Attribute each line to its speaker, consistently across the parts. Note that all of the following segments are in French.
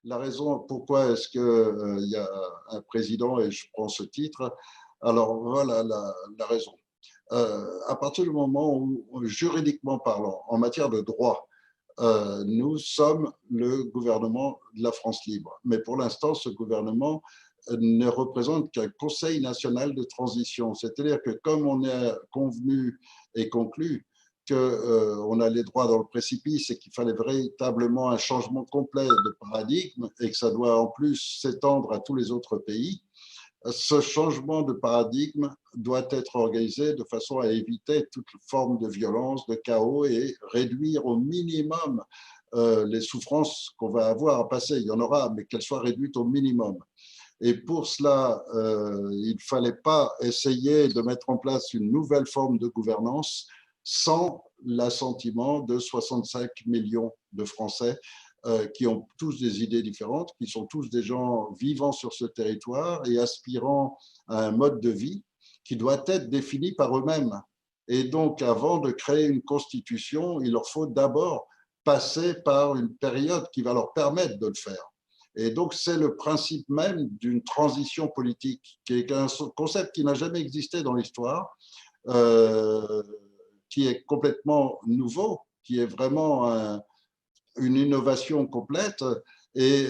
Speaker 1: La raison, pourquoi est-ce qu'il y a un président, et je prends ce titre, alors voilà la raison. À partir du moment où, juridiquement parlant, en matière de droit, nous sommes le gouvernement de la France libre. Mais pour l'instant, ce gouvernement ne représente qu'un Conseil national de transition. C'est-à-dire que comme on est convenu et conclu qu'on a les droits dans le précipice et qu'il fallait véritablement un changement complet de paradigme et que ça doit en plus s'étendre à tous les autres pays, ce changement de paradigme doit être organisé de façon à éviter toute forme de violence, de chaos et réduire au minimum les souffrances qu'on va avoir à passer. Il y en aura, mais qu'elles soient réduites au minimum. Et pour cela, il ne fallait pas essayer de mettre en place une nouvelle forme de gouvernance sans l'assentiment de 65 millions de Français qui ont tous des idées différentes, qui sont tous des gens vivant sur ce territoire et aspirant à un mode de vie qui doit être défini par eux-mêmes. Et donc, avant de créer une constitution, il leur faut d'abord passer par une période qui va leur permettre de le faire. Et donc, c'est le principe même d'une transition politique, qui est un concept qui n'a jamais existé dans l'histoire, qui est complètement nouveau, qui est vraiment une innovation complète. Et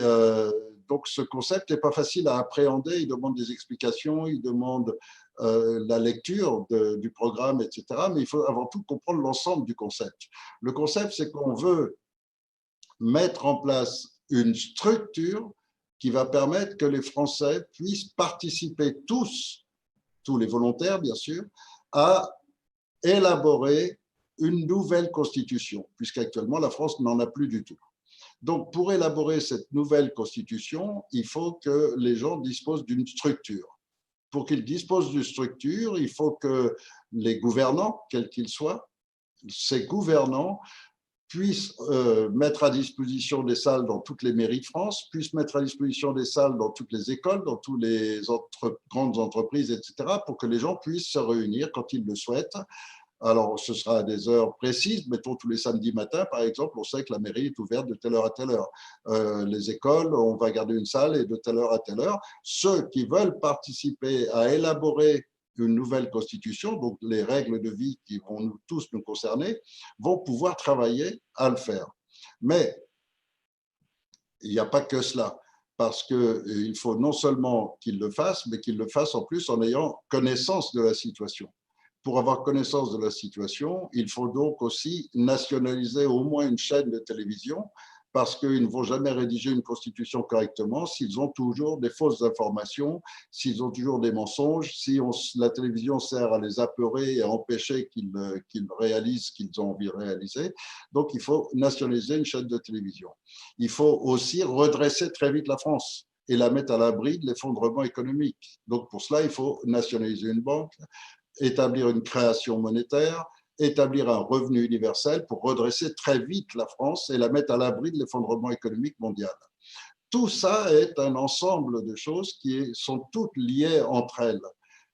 Speaker 1: donc, ce concept n'est pas facile à appréhender. Il demande des explications, il demande la lecture du programme, etc. Mais il faut avant tout comprendre l'ensemble du concept. Le concept, c'est qu'on veut mettre en place une structure qui va permettre que les Français puissent participer tous les volontaires bien sûr, à élaborer une nouvelle constitution, puisqu'actuellement la France n'en a plus du tout. Donc pour élaborer cette nouvelle constitution, il faut que les gens disposent d'une structure. Pour qu'ils disposent d'une structure, il faut que les gouvernants, quels qu'ils soient, ces gouvernants puissent mettre à disposition des salles dans toutes les mairies de France, puissent mettre à disposition des salles dans toutes les écoles, dans toutes les grandes entreprises, etc., pour que les gens puissent se réunir quand ils le souhaitent. Alors, ce sera à des heures précises, mettons tous les samedis matins, par exemple, on sait que la mairie est ouverte de telle heure à telle heure. Les écoles, on va garder une salle et de telle heure à telle heure. Ceux qui veulent participer à élaborer une nouvelle constitution, donc les règles de vie qui vont tous nous concerner, vont pouvoir travailler à le faire. Mais il n'y a pas que cela, parce qu'il faut non seulement qu'ils le fassent, mais qu'ils le fassent en plus en ayant connaissance de la situation. Pour avoir connaissance de la situation, il faut donc aussi nationaliser au moins une chaîne de télévision, parce qu'ils ne vont jamais rédiger une constitution correctement s'ils ont toujours des fausses informations, s'ils ont toujours des mensonges, si la télévision sert à les apeurer et à empêcher qu'ils réalisent ce qu'ils ont envie de réaliser. Donc, il faut nationaliser une chaîne de télévision. Il faut aussi redresser très vite la France et la mettre à l'abri de l'effondrement économique. Donc, pour cela, il faut nationaliser une banque, établir une création monétaire, établir un revenu universel pour redresser très vite la France et la mettre à l'abri de l'effondrement économique mondial. Tout ça est un ensemble de choses qui sont toutes liées entre elles.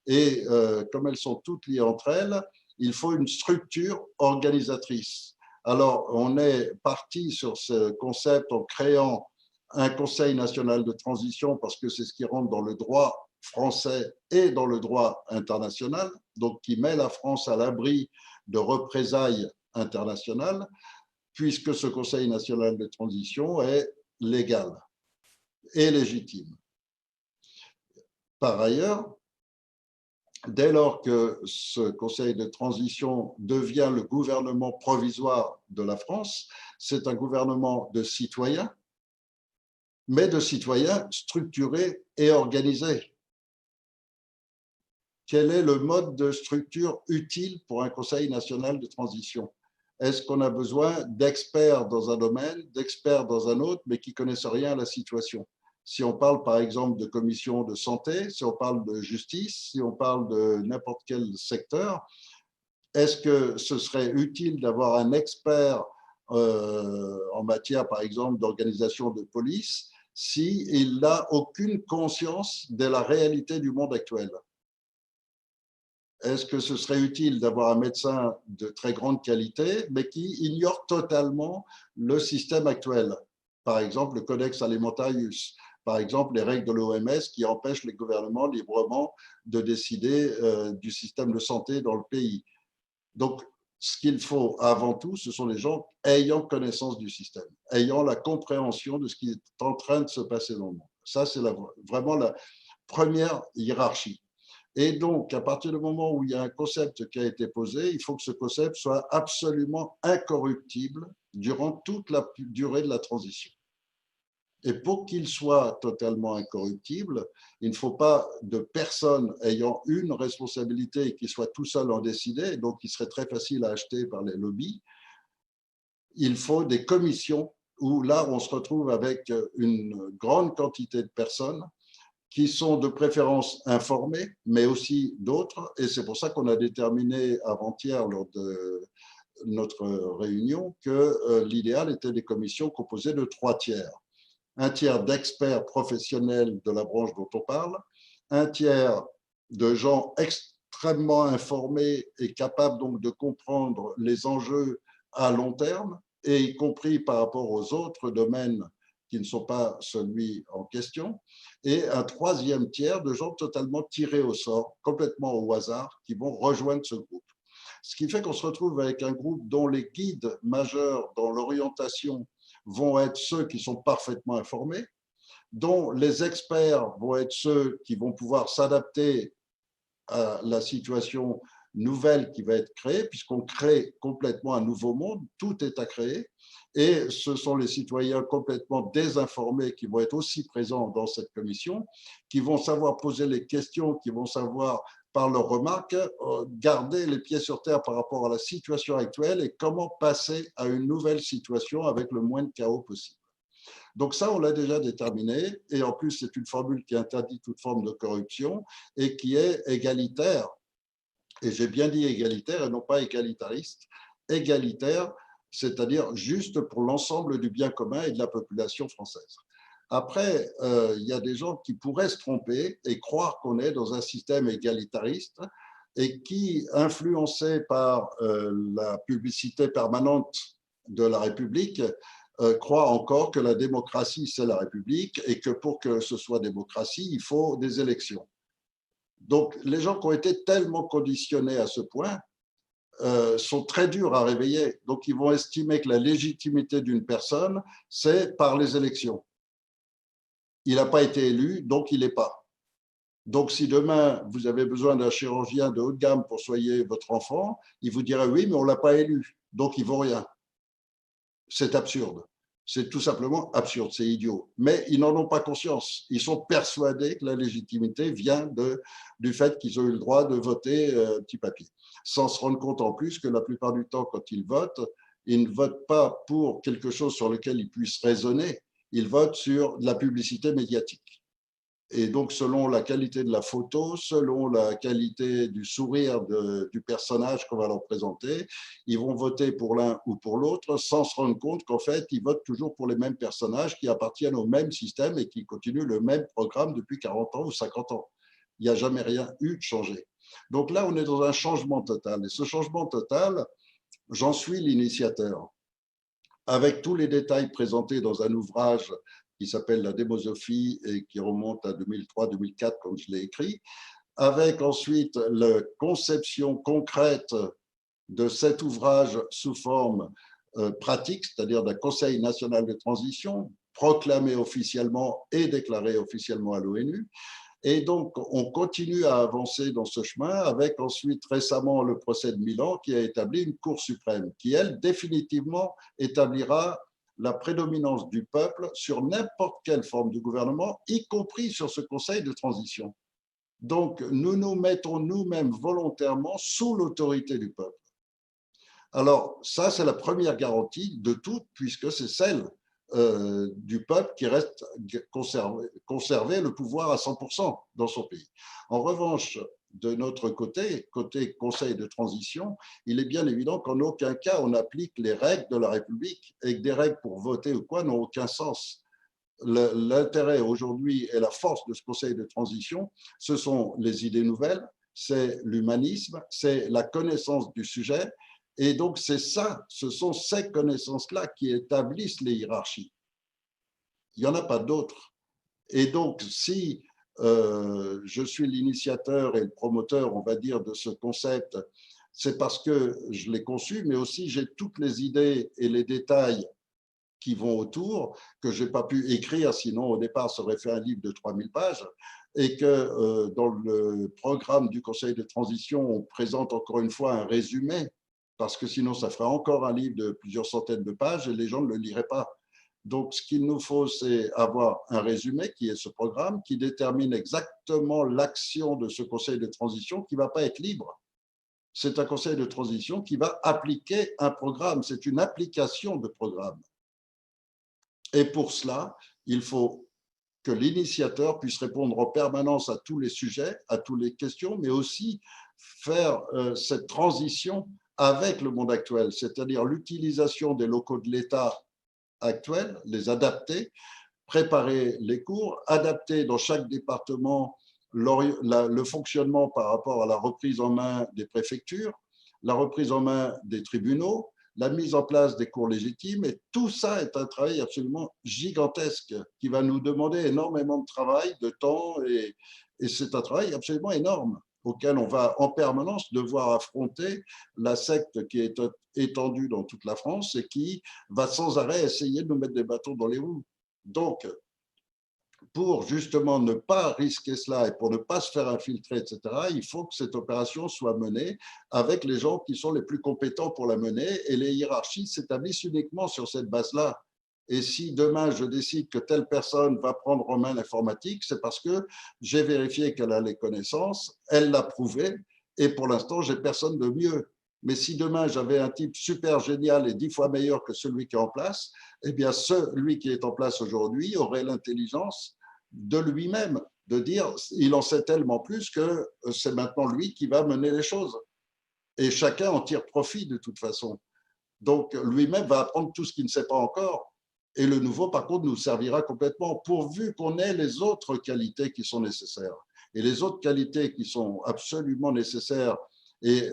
Speaker 1: Et comme elles sont toutes liées entre elles, il faut une structure organisatrice. Alors, on est parti sur ce concept en créant un Conseil national de transition parce que c'est ce qui rentre dans le droit français et dans le droit international, donc qui met la France à l'abri de représailles internationales, puisque ce Conseil national de transition est légal et légitime. Par ailleurs, dès lors que ce Conseil de transition devient le gouvernement provisoire de la France, c'est un gouvernement de citoyens, mais de citoyens structurés et organisés. Quel est le mode de structure utile pour un Conseil national de transition? Est-ce qu'on a besoin d'experts dans un domaine, d'experts dans un autre, mais qui ne connaissent rien à la situation? Si on parle par exemple de commission de santé, si on parle de justice, si on parle de n'importe quel secteur, est-ce que ce serait utile d'avoir un expert en matière par exemple d'organisation de police s'il n'a aucune conscience de la réalité du monde actuel? Est-ce que ce serait utile d'avoir un médecin de très grande qualité, mais qui ignore totalement le système actuel? Par exemple, le Codex Alimentarius, par exemple, les règles de l'OMS qui empêchent les gouvernements librement de décider du système de santé dans le pays. Donc, ce qu'il faut avant tout, ce sont les gens ayant connaissance du système, ayant la compréhension de ce qui est en train de se passer dans le monde. Ça, c'est vraiment la première hiérarchie. Et donc, à partir du moment où il y a un concept qui a été posé, il faut que ce concept soit absolument incorruptible durant toute la durée de la transition. Et pour qu'il soit totalement incorruptible, il ne faut pas de personne ayant une responsabilité et qui soit tout seul en décider, donc qui serait très facile à acheter par les lobbies. Il faut des commissions où là, on se retrouve avec une grande quantité de personnes qui sont de préférence informées, mais aussi d'autres. Et c'est pour ça qu'on a déterminé avant-hier, lors de notre réunion, que l'idéal était des commissions composées de 3 tiers. Un tiers d'experts professionnels de la branche dont on parle, un tiers de gens extrêmement informés et capables donc de comprendre les enjeux à long terme, et y compris par rapport aux autres domaines qui ne sont pas celui en question, et un troisième tiers de gens totalement tirés au sort, complètement au hasard, qui vont rejoindre ce groupe. Ce qui fait qu'on se retrouve avec un groupe dont les guides majeurs dans l'orientation vont être ceux qui sont parfaitement informés, dont les experts vont être ceux qui vont pouvoir s'adapter à la situation nouvelle qui va être créée, puisqu'on crée complètement un nouveau monde, tout est à créer, et ce sont les citoyens complètement désinformés qui vont être aussi présents dans cette commission, qui vont savoir poser les questions, qui vont savoir, par leurs remarques, garder les pieds sur terre par rapport à la situation actuelle et comment passer à une nouvelle situation avec le moins de chaos possible. Donc ça, on l'a déjà déterminé, et en plus, c'est une formule qui interdit toute forme de corruption et qui est égalitaire. Et j'ai bien dit égalitaire et non pas égalitariste. Égalitaire, c'est-à-dire juste pour l'ensemble du bien commun et de la population française. Après, il y a des gens qui pourraient se tromper et croire qu'on est dans un système égalitariste et qui, influencés par la publicité permanente de la République, croient encore que la démocratie, c'est la République et que pour que ce soit démocratie, il faut des élections. Donc, les gens qui ont été tellement conditionnés à ce point sont très durs à réveiller. Donc, ils vont estimer que la légitimité d'une personne, c'est par les élections. Il n'a pas été élu, donc il n'est pas. Donc, si demain, vous avez besoin d'un chirurgien de haut de gamme pour soigner votre enfant, il vous dirait oui, mais on ne l'a pas élu, donc il ne vaut rien. C'est absurde. C'est tout simplement absurde, c'est idiot. Mais ils n'en ont pas conscience. Ils sont persuadés que la légitimité vient du fait qu'ils ont eu le droit de voter petit papier. Sans se rendre compte en plus que la plupart du temps, quand ils ne votent pas pour quelque chose sur lequel ils puissent raisonner, ils votent sur de la publicité médiatique. Et donc, selon la qualité de la photo, selon la qualité du sourire du personnage qu'on va leur présenter, ils vont voter pour l'un ou pour l'autre sans se rendre compte qu'en fait, ils votent toujours pour les mêmes personnages qui appartiennent au même système et qui continuent le même programme depuis 40 ans ou 50 ans. Il n'y a jamais rien eu de changé. Donc là, on est dans un changement total. Et ce changement total, j'en suis l'initiateur. Avec tous les détails présentés dans un ouvrage qui s'appelle La démosophie et qui remonte à 2003-2004 quand je l'ai écrit, avec ensuite la conception concrète de cet ouvrage sous forme pratique, c'est-à-dire d'un Conseil national de transition, proclamé officiellement et déclaré officiellement à l'ONU. Et donc, on continue à avancer dans ce chemin avec ensuite récemment le procès de Milan qui a établi une Cour suprême qui, elle, définitivement établira la prédominance du peuple sur n'importe quelle forme de gouvernement, y compris sur ce Conseil de transition. Donc, nous nous mettons nous-mêmes volontairement sous l'autorité du peuple. Alors, ça, c'est la première garantie de toutes, puisque c'est celle du peuple qui reste conserver le pouvoir à 100% dans son pays. En revanche, de notre côté, côté Conseil de transition, il est bien évident qu'en aucun cas on applique les règles de la République et que des règles pour voter ou quoi n'ont aucun sens. L'intérêt aujourd'hui et la force de ce Conseil de transition, ce sont les idées nouvelles, c'est l'humanisme, c'est la connaissance du sujet. Et donc, c'est ça, ce sont ces connaissances-là qui établissent les hiérarchies. Il n'y en a pas d'autres. Et donc, si je suis l'initiateur et le promoteur, on va dire, de ce concept, c'est parce que je l'ai conçu, mais aussi j'ai toutes les idées et les détails qui vont autour, que je n'ai pas pu écrire, sinon au départ, ça aurait fait un livre de 3000 pages, et que dans le programme du Conseil de transition, on présente encore une fois un résumé, parce que sinon, ça ferait encore un livre de plusieurs centaines de pages et les gens ne le liraient pas. Donc, ce qu'il nous faut, c'est avoir un résumé qui est ce programme, qui détermine exactement l'action de ce Conseil de transition qui ne va pas être libre. C'est un Conseil de transition qui va appliquer un programme, c'est une application de programme. Et pour cela, il faut que l'initiateur puisse répondre en permanence à tous les sujets, à toutes les questions, mais aussi faire cette transition avec le monde actuel, c'est-à-dire l'utilisation des locaux de l'État actuels, les adapter, préparer les cours, adapter dans chaque département le fonctionnement par rapport à la reprise en main des préfectures, la reprise en main des tribunaux, la mise en place des cours légitimes. Et tout ça est un travail absolument gigantesque qui va nous demander énormément de travail, de temps, et c'est un travail absolument énorme auquel on va en permanence devoir affronter la secte qui est étendue dans toute la France et qui va sans arrêt essayer de nous mettre des bâtons dans les roues. Donc, pour justement ne pas risquer cela et pour ne pas se faire infiltrer, etc., il faut que cette opération soit menée avec les gens qui sont les plus compétents pour la mener, et les hiérarchies s'établissent uniquement sur cette base-là. Et si demain je décide que telle personne va prendre en main l'informatique, c'est parce que j'ai vérifié qu'elle a les connaissances, elle l'a prouvé, et pour l'instant, j'ai personne de mieux. Mais si demain j'avais un type super génial et 10 fois meilleur que celui qui est en place, eh bien celui qui est en place aujourd'hui aurait l'intelligence de lui-même, de dire il en sait tellement plus que c'est maintenant lui qui va mener les choses. Et chacun en tire profit de toute façon. Donc lui-même va apprendre tout ce qu'il ne sait pas encore. Et le nouveau, par contre, nous servira complètement, pourvu qu'on ait les autres qualités qui sont nécessaires. Et les autres qualités qui sont absolument nécessaires et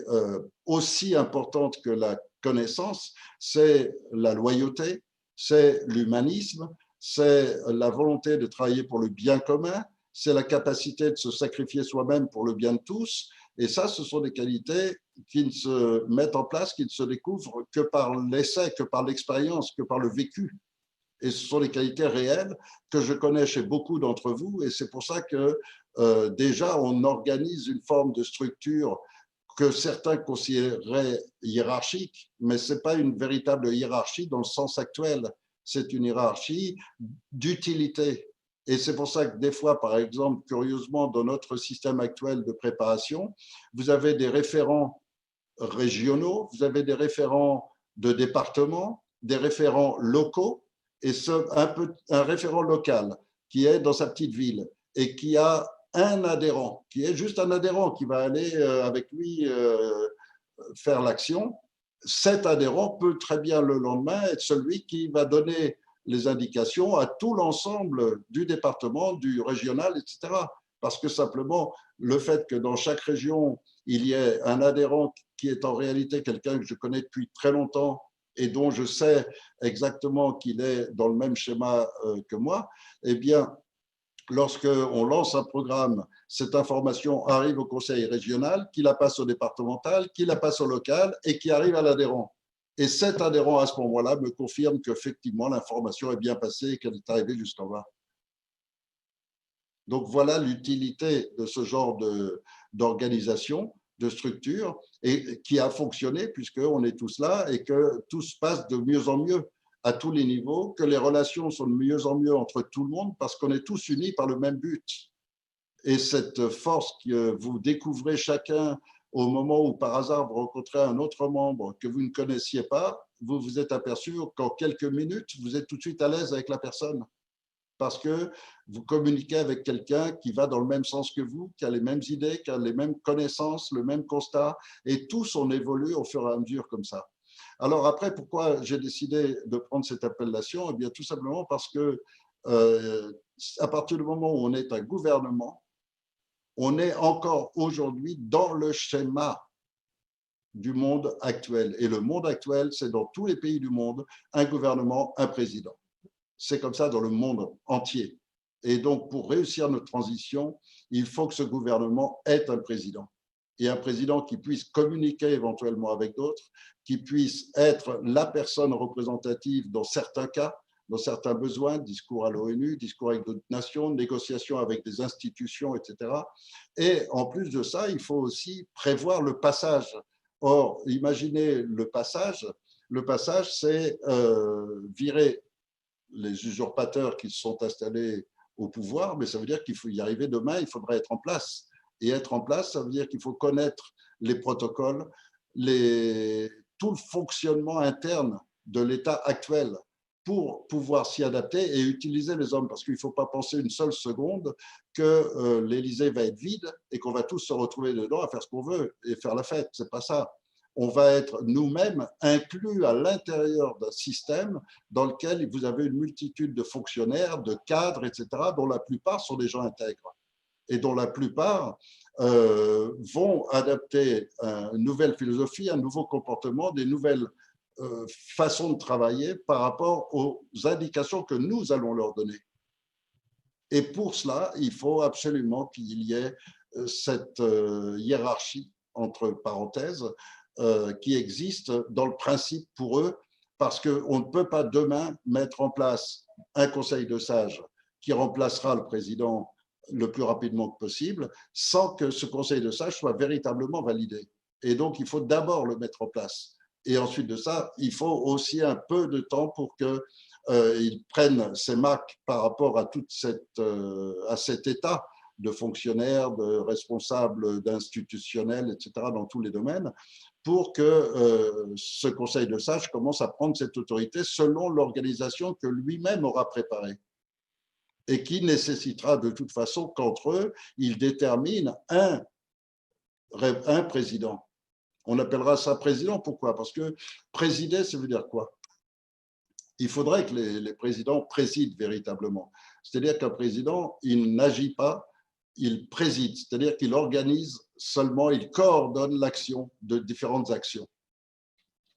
Speaker 1: aussi importantes que la connaissance, c'est la loyauté, c'est l'humanisme, c'est la volonté de travailler pour le bien commun, c'est la capacité de se sacrifier soi-même pour le bien de tous. Et ça, ce sont des qualités qui ne se mettent en place, qui ne se découvrent que par l'essai, que par l'expérience, que par le vécu. Et ce sont des qualités réelles que je connais chez beaucoup d'entre vous. Et c'est pour ça que déjà, on organise une forme de structure que certains considéraient hiérarchique, mais ce n'est pas une véritable hiérarchie dans le sens actuel. C'est une hiérarchie d'utilité. Et c'est pour ça que des fois, par exemple, curieusement, dans notre système actuel de préparation, vous avez des référents régionaux, vous avez des référents de département, des référents locaux, et un référent local qui est dans sa petite ville et qui a un adhérent, qui est juste un adhérent qui va aller avec lui faire l'action. Cet adhérent peut très bien le lendemain être celui qui va donner les indications à tout l'ensemble du département, du régional, etc. Parce que simplement, le fait que dans chaque région, il y ait un adhérent qui est en réalité quelqu'un que je connais depuis très longtemps et dont je sais exactement qu'il est dans le même schéma que moi, eh bien, lorsqu'on lance un programme, cette information arrive au conseil régional, qui la passe au départemental, qui la passe au local et qui arrive à l'adhérent. Et cet adhérent, à ce moment-là, me confirme qu'effectivement, l'information est bien passée et qu'elle est arrivée jusqu'en bas. Donc, voilà l'utilité de ce genre d'organisation, de structure, et qui a fonctionné puisqu'on est tous là et que tout se passe de mieux en mieux à tous les niveaux, que les relations sont de mieux en mieux entre tout le monde parce qu'on est tous unis par le même but. Et cette force que vous découvrez chacun au moment où par hasard vous rencontrez un autre membre que vous ne connaissiez pas, vous vous êtes aperçu qu'en quelques minutes, vous êtes tout de suite à l'aise avec la personne parce que vous communiquez avec quelqu'un qui va dans le même sens que vous, qui a les mêmes idées, qui a les mêmes connaissances, le même constat, et tous on évolue au fur et à mesure comme ça. Alors après, pourquoi j'ai décidé de prendre cette appellation? Eh bien, tout simplement parce que à partir du moment où on est un gouvernement, on est encore aujourd'hui dans le schéma du monde actuel. Et le monde actuel, c'est dans tous les pays du monde, un gouvernement, un président. C'est comme ça dans le monde entier. Et donc, pour réussir notre transition, il faut que ce gouvernement ait un président. Et un président qui puisse communiquer éventuellement avec d'autres, qui puisse être la personne représentative dans certains cas, dans certains besoins, discours à l'ONU, discours avec d'autres nations, négociations avec des institutions, etc. Et en plus de ça, il faut aussi prévoir le passage. Or, imaginez le passage. Le passage, c'est virer les usurpateurs qui se sont installés au pouvoir, mais ça veut dire qu'il faut y arriver demain, il faudra être en place. Et être en place, ça veut dire qu'il faut connaître les protocoles, tout le fonctionnement interne de l'État actuel pour pouvoir s'y adapter et utiliser les hommes. Parce qu'il ne faut pas penser une seule seconde que l'Élysée va être vide et qu'on va tous se retrouver dedans à faire ce qu'on veut et faire la fête. Ce n'est pas ça. On va être nous-mêmes inclus à l'intérieur d'un système dans lequel vous avez une multitude de fonctionnaires, de cadres, etc., dont la plupart sont des gens intègres et dont la plupart vont adapter une nouvelle philosophie, un nouveau comportement, des nouvelles façons de travailler par rapport aux indications que nous allons leur donner. Et pour cela, il faut absolument qu'il y ait cette hiérarchie, entre parenthèses, qui existe dans le principe pour eux, parce qu'on ne peut pas demain mettre en place un conseil de sages qui remplacera le président le plus rapidement que possible, sans que ce conseil de sages soit véritablement validé. Et donc, il faut d'abord le mettre en place. Et ensuite de ça, il faut aussi un peu de temps pour qu'ils prennent ses marques par rapport à, à cet état de fonctionnaires, de responsables, d'institutionnels, etc., dans tous les domaines, pour que ce conseil de sages commence à prendre cette autorité selon l'organisation que lui-même aura préparée et qui nécessitera de toute façon qu'entre eux, ils déterminent un président. On appellera ça président, pourquoi? Parce que présider, ça veut dire quoi? Il faudrait que les présidents président véritablement. C'est-à-dire qu'un président, il n'agit pas, il préside, c'est-à-dire qu'il organise seulement, il coordonne l'action de différentes actions.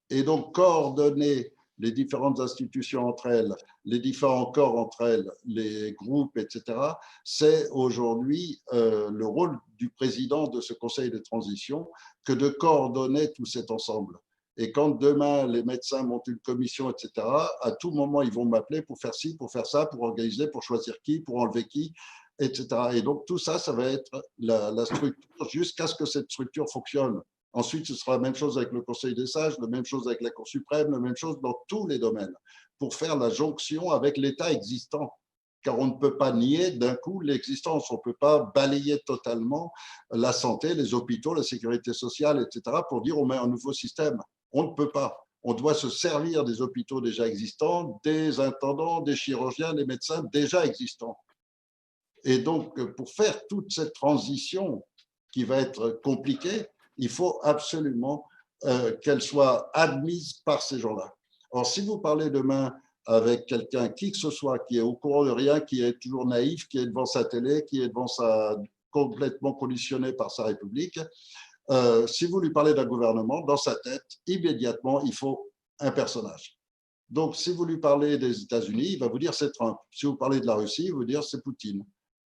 Speaker 1: Et donc, coordonner les différentes institutions entre elles, les différents corps entre elles, les groupes, etc., c'est aujourd'hui le rôle du président de ce conseil de transition que de coordonner tout cet ensemble. Et quand demain, les médecins montent une commission, etc., à tout moment, ils vont m'appeler pour faire ci, pour faire ça, pour organiser, pour choisir qui, pour enlever qui, etc. Et donc, tout ça, ça va être la structure jusqu'à ce que cette structure fonctionne. Ensuite, ce sera la même chose avec le Conseil des sages, la même chose avec la Cour suprême, la même chose dans tous les domaines, pour faire la jonction avec l'État existant. Car on ne peut pas nier d'un coup l'existence, on ne peut pas balayer totalement la santé, les hôpitaux, la sécurité sociale, etc., pour dire on met un nouveau système. On ne peut pas. On doit se servir des hôpitaux déjà existants, des intendants, des chirurgiens, des médecins déjà existants. Et donc, pour faire toute cette transition qui va être compliquée, il faut absolument qu'elle soit admise par ces gens-là. Or, si vous parlez demain avec quelqu'un, qui que ce soit, qui est au courant de rien, qui est toujours naïf, qui est devant sa télé, qui est devant complètement conditionné par sa République, si vous lui parlez d'un gouvernement, dans sa tête, immédiatement, il faut un personnage. Donc, si vous lui parlez des États-Unis, il va vous dire c'est Trump. Si vous parlez de la Russie, il va vous dire c'est Poutine.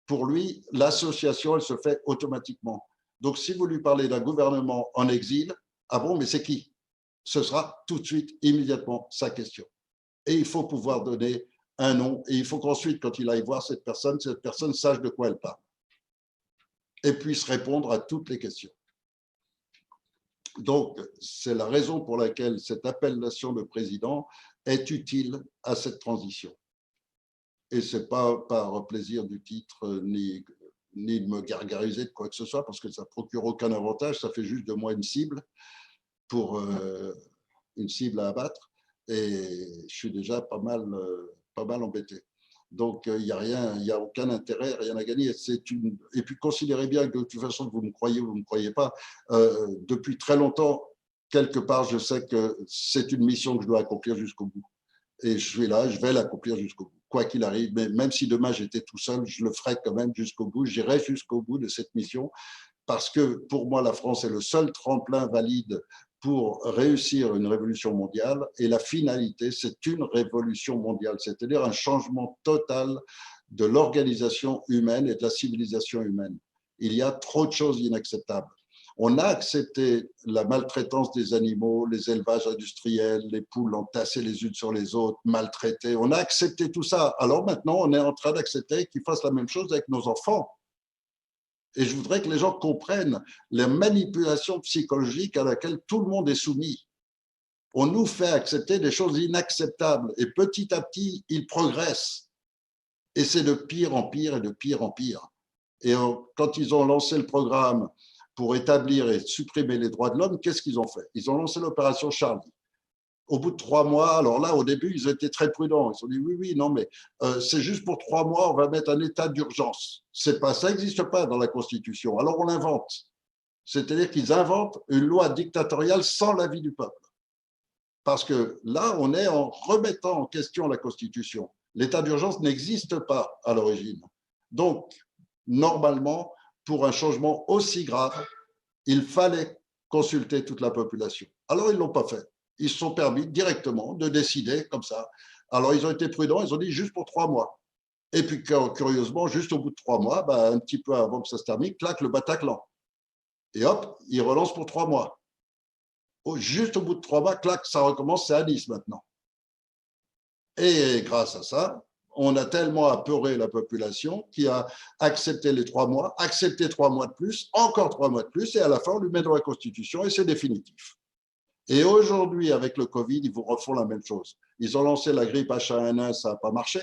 Speaker 1: Pour lui, l'association, elle se fait automatiquement. Donc, si vous lui parlez d'un gouvernement en exil, ah bon, mais c'est qui? Ce sera tout de suite, immédiatement, sa question. Et il faut pouvoir donner un nom. Et il faut qu'ensuite, quand il aille voir cette personne sache de quoi elle parle et puisse répondre à toutes les questions. Donc, c'est la raison pour laquelle cette appellation de président est utile à cette transition. Et ce n'est pas par plaisir du titre, ni de me gargariser de quoi que ce soit, parce que ça ne procure aucun avantage, ça fait juste de moi une cible une cible à abattre, et je suis déjà pas mal embêté. Donc, il n'y a rien, il n'y a aucun intérêt, rien à gagner. Et puis, considérez bien que de toute façon, vous me croyez ou vous ne me croyez pas, depuis très longtemps, quelque part, je sais que c'est une mission que je dois accomplir jusqu'au bout. Et je suis là, je vais l'accomplir jusqu'au bout, quoi qu'il arrive. Mais même si demain j'étais tout seul, je le ferai quand même jusqu'au bout. J'irai jusqu'au bout de cette mission parce que pour moi, la France est le seul tremplin valide pour réussir une révolution mondiale. Et la finalité, c'est une révolution mondiale, c'est-à-dire un changement total de l'organisation humaine et de la civilisation humaine. Il y a trop de choses inacceptables. On a accepté la maltraitance des animaux, les élevages industriels, les poules entassées les unes sur les autres, maltraitées. On a accepté tout ça. Alors maintenant, on est en train d'accepter qu'ils fassent la même chose avec nos enfants. Et je voudrais que les gens comprennent la manipulation psychologique à laquelle tout le monde est soumis. On nous fait accepter des choses inacceptables et petit à petit, ils progressent. Et c'est de pire en pire et de pire en pire. Et quand ils ont lancé le programme pour établir et supprimer les droits de l'homme, qu'est-ce qu'ils ont fait? Ils ont lancé l'opération Charlie. Au bout de 3 mois, alors là, au début, ils étaient très prudents. Ils se sont dit, oui, oui, non, mais c'est juste pour 3 mois, on va mettre un état d'urgence. Ça n'existe pas dans la Constitution. Alors on l'invente. C'est-à-dire qu'ils inventent une loi dictatoriale sans l'avis du peuple. Parce que là, on est en remettant en question la Constitution. L'état d'urgence n'existe pas à l'origine. Donc, normalement, pour un changement aussi grave, il fallait consulter toute la population. Alors, ils ne l'ont pas fait. Ils se sont permis directement de décider comme ça. Alors, ils ont été prudents, ils ont dit juste pour 3 mois. Et puis, curieusement, juste au bout de 3 mois, un petit peu avant que ça se termine, claque le Bataclan. Et hop, ils relancent pour 3 mois. Juste au bout de 3 mois, claque, ça recommence, c'est à Nice maintenant. Et grâce à ça, on a tellement apeuré la population qui a accepté les 3 mois, accepté 3 mois de plus, encore 3 mois de plus, et à la fin, on lui met dans la Constitution et c'est définitif. Et aujourd'hui, avec le Covid, ils vous refont la même chose. Ils ont lancé la grippe H1N1, ça n'a pas marché,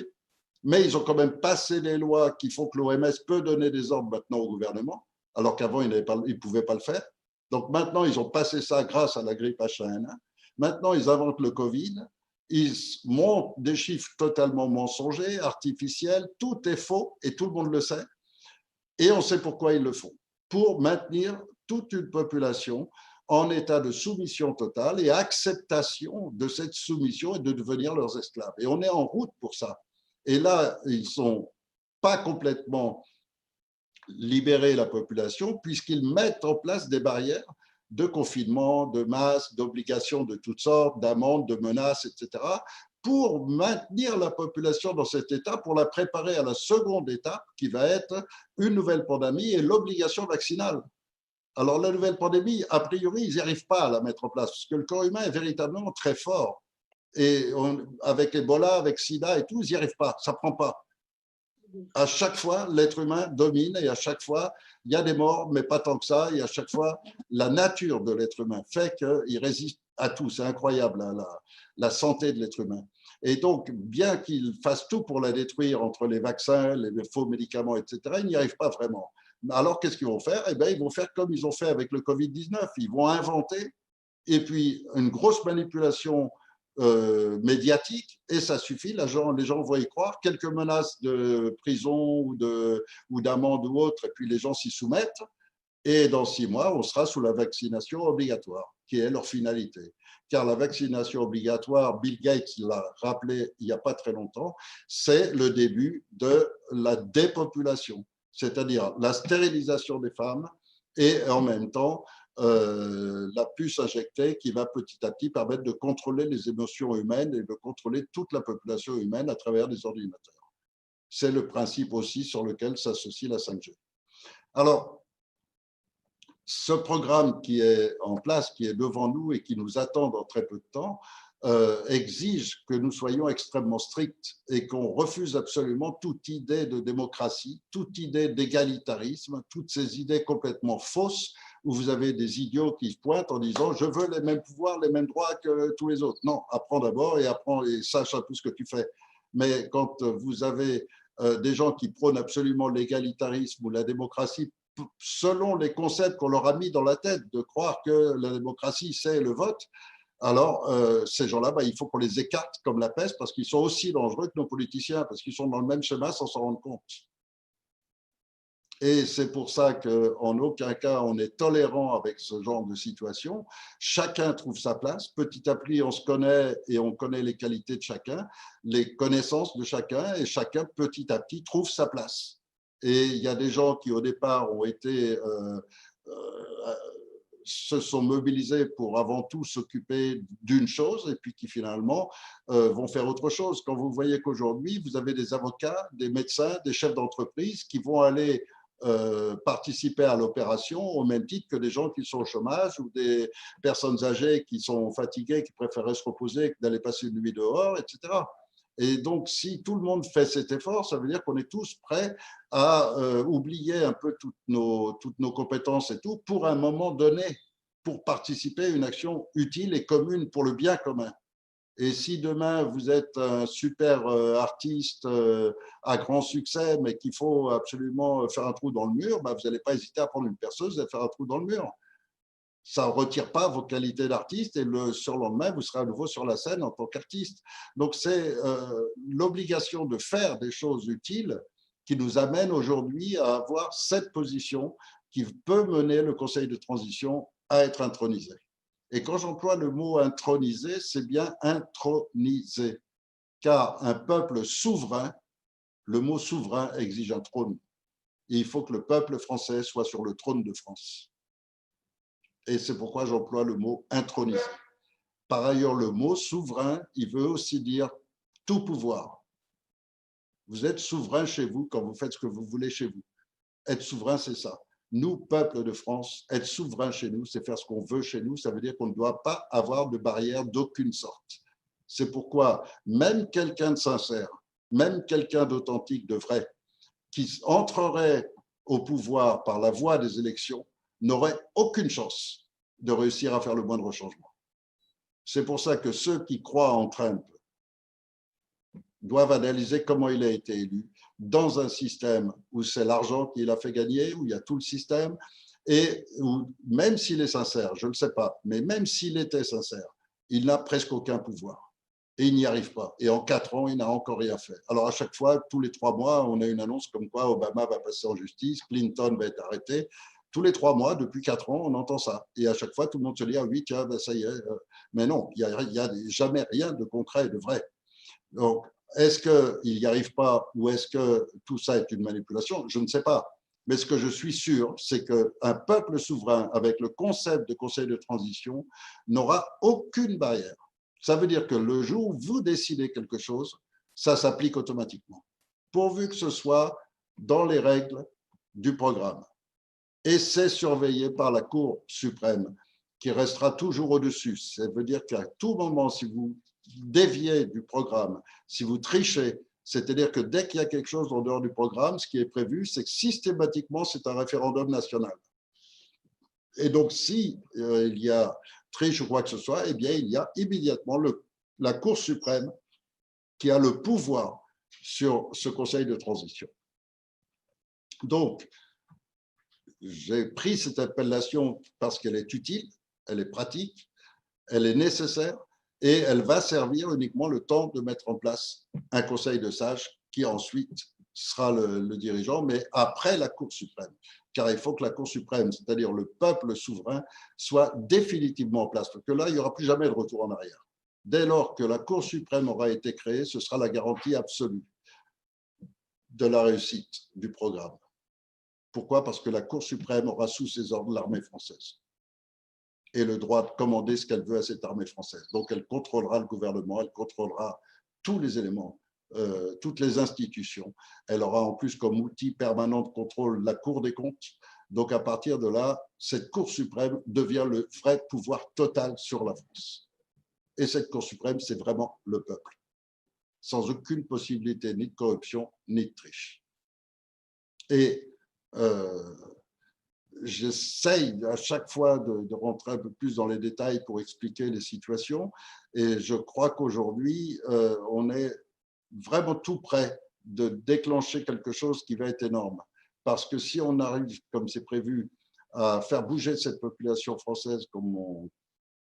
Speaker 1: mais ils ont quand même passé des lois qui font que l'OMS peut donner des ordres maintenant au gouvernement, alors qu'avant, ils ne pouvaient pas le faire. Donc maintenant, ils ont passé ça grâce à la grippe H1N1. Maintenant, ils inventent le Covid. Ils montrent des chiffres totalement mensongers, artificiels, tout est faux et tout le monde le sait. Et on sait pourquoi ils le font. Pour maintenir toute une population en état de soumission totale et acceptation de cette soumission et de devenir leurs esclaves. Et on est en route pour ça. Et là, ils ne sont pas complètement libérer la population puisqu'ils mettent en place des barrières de confinement, de masques, d'obligations de toutes sortes, d'amendes, de menaces, etc., pour maintenir la population dans cet état, pour la préparer à la seconde étape qui va être une nouvelle pandémie et l'obligation vaccinale. Alors la nouvelle pandémie, a priori, ils n'y arrivent pas à la mettre en place parce que le corps humain est véritablement très fort. Et avec Ebola, avec SIDA et tout, ils n'y arrivent pas, ça ne prend pas. À chaque fois, l'être humain domine et à chaque fois, il y a des morts, mais pas tant que ça. Et à chaque fois, la nature de l'être humain fait qu'il résiste à tout. C'est incroyable, hein, la santé de l'être humain. Et donc, bien qu'ils fassent tout pour la détruire entre les vaccins, les faux médicaments, etc., ils n'y arrivent pas vraiment. Alors, qu'est-ce qu'ils vont faire? Eh bien, ils vont faire comme ils ont fait avec le Covid-19. Ils vont inventer, et puis une grosse manipulation médiatique et ça suffit, les gens vont y croire, quelques menaces de prison ou d'amende ou autre, et puis les gens s'y soumettent, et dans 6 mois, on sera sous la vaccination obligatoire, qui est leur finalité. Car la vaccination obligatoire, Bill Gates l'a rappelé il n'y a pas très longtemps, c'est le début de la dépopulation, c'est-à-dire la stérilisation des femmes et en même temps la puce injectée qui va petit à petit permettre de contrôler les émotions humaines et de contrôler toute la population humaine à travers des ordinateurs. C'est le principe aussi sur lequel s'associe la 5G. Alors, ce programme qui est en place, qui est devant nous et qui nous attend dans très peu de temps, exige que nous soyons extrêmement stricts et qu'on refuse absolument toute idée de démocratie, toute idée d'égalitarisme, toutes ces idées complètement fausses où vous avez des idiots qui se pointent en disant « je veux les mêmes pouvoirs, les mêmes droits que tous les autres ». Non, apprends d'abord et sache un peu ce que tu fais. Mais quand vous avez des gens qui prônent absolument l'égalitarisme ou la démocratie selon les concepts qu'on leur a mis dans la tête, de croire que la démocratie, c'est le vote, alors ces gens-là, il faut qu'on les écarte comme la peste parce qu'ils sont aussi dangereux que nos politiciens, parce qu'ils sont dans le même schéma sans s'en rendre compte. Et c'est pour ça qu'en aucun cas on est tolérant avec ce genre de situation. Chacun trouve sa place. Petit à petit, on se connaît et on connaît les qualités de chacun, les connaissances de chacun, et chacun petit à petit trouve sa place. Et il y a des gens qui au départ ont été se sont mobilisés pour avant tout s'occuper d'une chose et puis qui finalement vont faire autre chose. Quand vous voyez qu'aujourd'hui, vous avez des avocats, des médecins, des chefs d'entreprise qui vont aller participer à l'opération au même titre que des gens qui sont au chômage ou des personnes âgées qui sont fatiguées, qui préféraient se reposer que d'aller passer une nuit dehors, etc. Et donc, si tout le monde fait cet effort, ça veut dire qu'on est tous prêts à oublier un peu toutes nos compétences et tout pour un moment donné, pour participer à une action utile et commune pour le bien commun. Et si demain vous êtes un super artiste à grand succès, mais qu'il faut absolument faire un trou dans le mur, bah, vous n'allez pas hésiter à prendre une perceuse et faire un trou dans le mur. Ça ne retire pas vos qualités d'artiste et le surlendemain, vous serez à nouveau sur la scène en tant qu'artiste. Donc, c'est l'obligation de faire des choses utiles qui nous amène aujourd'hui à avoir cette position qui peut mener le Conseil de transition à être intronisé. Et quand j'emploie le mot intronisé, c'est bien intronisé, car un peuple souverain, le mot souverain exige un trône. Et il faut que le peuple français soit sur le trône de France. Et c'est pourquoi j'emploie le mot intronisé. Par ailleurs, le mot souverain, il veut aussi dire tout pouvoir. Vous êtes souverain chez vous quand vous faites ce que vous voulez chez vous. Être souverain, c'est ça. Nous, peuple de France, être souverain chez nous, c'est faire ce qu'on veut chez nous. Ça veut dire qu'on ne doit pas avoir de barrière d'aucune sorte. C'est pourquoi même quelqu'un de sincère, même quelqu'un d'authentique, de vrai, qui entrerait au pouvoir par la voie des élections, n'aurait aucune chance de réussir à faire le moindre changement. C'est pour ça que ceux qui croient en Trump doivent analyser comment il a été élu dans un système où c'est l'argent qui l'a fait gagner, où il y a tout le système, et où, même s'il est sincère, je ne le sais pas, mais même s'il était sincère, il n'a presque aucun pouvoir. Et il n'y arrive pas. Et en 4 ans, il n'a encore rien fait. Alors à chaque fois, tous les 3 mois, on a une annonce comme quoi Obama va passer en justice, Clinton va être arrêté. Tous les 3 mois, depuis 4 ans, on entend ça. Et à chaque fois, tout le monde se dit, ah oui, tiens, ben ça y est. Mais non, il n'y a jamais rien de concret et de vrai. Donc, est-ce qu'il n'y arrive pas ou est-ce que tout ça est une manipulation? Je ne sais pas. Mais ce que je suis sûr, c'est qu'un peuple souverain, avec le concept de conseil de transition, n'aura aucune barrière. Ça veut dire que le jour où vous décidez quelque chose, ça s'applique automatiquement, pourvu que ce soit dans les règles du programme. Et c'est surveillé par la Cour suprême, qui restera toujours au-dessus. Ça veut dire qu'à tout moment, si vous déviez du programme, si vous trichez, c'est-à-dire que dès qu'il y a quelque chose en dehors du programme, ce qui est prévu, c'est que systématiquement, c'est un référendum national. Et donc, si il y a triche ou quoi que ce soit, eh bien, il y a immédiatement la Cour suprême qui a le pouvoir sur ce conseil de transition. Donc, j'ai pris cette appellation parce qu'elle est utile, elle est pratique, elle est nécessaire et elle va servir uniquement le temps de mettre en place un conseil de sages qui ensuite sera le dirigeant, mais après la Cour suprême. Car il faut que la Cour suprême, c'est-à-dire le peuple souverain, soit définitivement en place. Parce que là, il n'y aura plus jamais de retour en arrière. Dès lors que la Cour suprême aura été créée, ce sera la garantie absolue de la réussite du programme. Pourquoi? Parce que la Cour suprême aura sous ses ordres l'armée française et le droit de commander ce qu'elle veut à cette armée française. Donc, elle contrôlera le gouvernement, elle contrôlera tous les éléments, toutes les institutions. Elle aura en plus comme outil permanent de contrôle la Cour des comptes. Donc, à partir de là, cette Cour suprême devient le vrai pouvoir total sur la France. Et cette Cour suprême, c'est vraiment le peuple, sans aucune possibilité ni de corruption, ni de triche. Et j'essaye à chaque fois de rentrer un peu plus dans les détails pour expliquer les situations. Et je crois qu'aujourd'hui, on est vraiment tout près de déclencher quelque chose qui va être énorme. Parce que si on arrive, comme c'est prévu, à faire bouger cette population française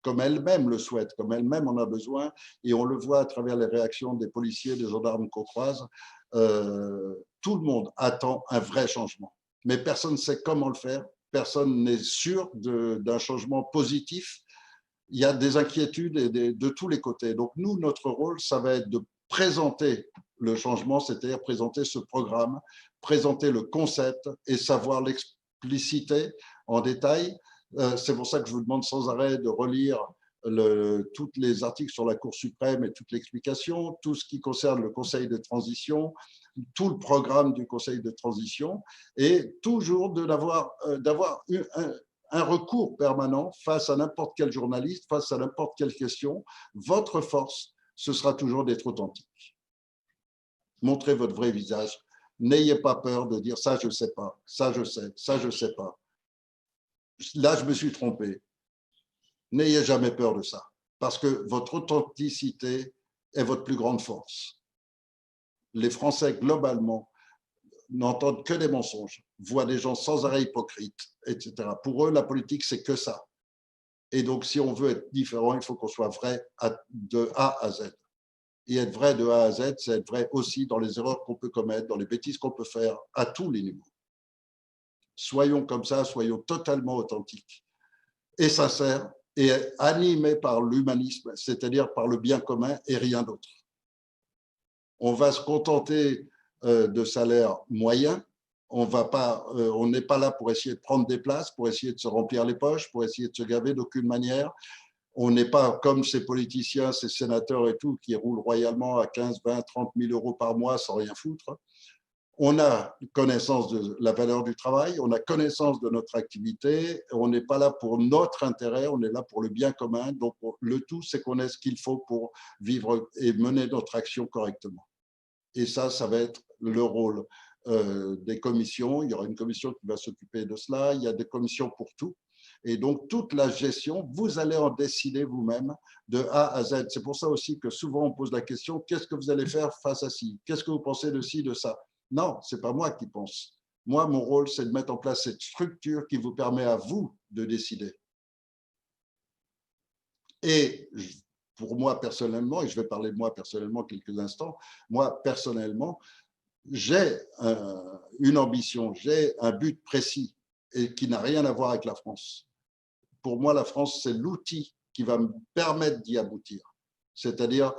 Speaker 1: comme elle-même le souhaite, comme elle-même en a besoin, et on le voit à travers les réactions des policiers, des gendarmes qu'on croise, tout le monde attend un vrai changement. Mais personne ne sait comment le faire, personne n'est sûr d'un changement positif. Il y a des inquiétudes de tous les côtés. Donc nous, notre rôle, ça va être de présenter le changement, c'est-à-dire présenter ce programme, présenter le concept et savoir l'expliciter en détail C'est pour ça que je vous demande sans arrêt de relire tous les articles sur la Cour suprême et toute l'explication, tout ce qui concerne le Conseil de transition, tout le programme du Conseil de transition, et toujours d'avoir un recours permanent face à n'importe quel journaliste, face à n'importe quelle question. Votre force, ce sera toujours d'être authentique. Montrez votre vrai visage. N'ayez pas peur de dire ça, je ne sais pas, ça, je sais, ça, je ne sais pas. Là, je me suis trompé. N'ayez jamais peur de ça, parce que votre authenticité est votre plus grande force. Les Français, globalement, n'entendent que des mensonges, voient des gens sans arrêt hypocrites, etc. Pour eux, la politique, c'est que ça. Et donc, si on veut être différent, il faut qu'on soit vrai de A à Z. Et être vrai de A à Z, c'est être vrai aussi dans les erreurs qu'on peut commettre, dans les bêtises qu'on peut faire, à tous les niveaux. Soyons comme ça, soyons totalement authentiques et sincères, et animés par l'humanisme, c'est-à-dire par le bien commun et rien d'autre. On va se contenter de salaires moyens, on n'est pas là pour essayer de prendre des places, pour essayer de se remplir les poches, pour essayer de se gaver d'aucune manière. On n'est pas comme ces politiciens, ces sénateurs et tout, qui roulent royalement à 15, 20, 30 000 euros par mois sans rien foutre. On a connaissance de la valeur du travail, on a connaissance de notre activité, on n'est pas là pour notre intérêt, on est là pour le bien commun. Donc, le tout, c'est qu'on ait ce qu'il faut pour vivre et mener notre action correctement. Et ça va être le rôle des commissions. Il y aura une commission qui va s'occuper de cela, il y a des commissions pour tout. Et donc, toute la gestion, vous allez en décider vous-même de A à Z. C'est pour ça aussi que souvent on pose la question, qu'est-ce que vous allez faire face à ci? Qu'est-ce que vous pensez de ci, de ça? Non, ce n'est pas moi qui pense. Moi, mon rôle, c'est de mettre en place cette structure qui vous permet à vous de décider. Et pour moi personnellement, et je vais parler de moi personnellement quelques instants, moi personnellement, j'ai une ambition, j'ai un but précis et qui n'a rien à voir avec la France. Pour moi, la France, c'est l'outil qui va me permettre d'y aboutir. C'est-à-dire,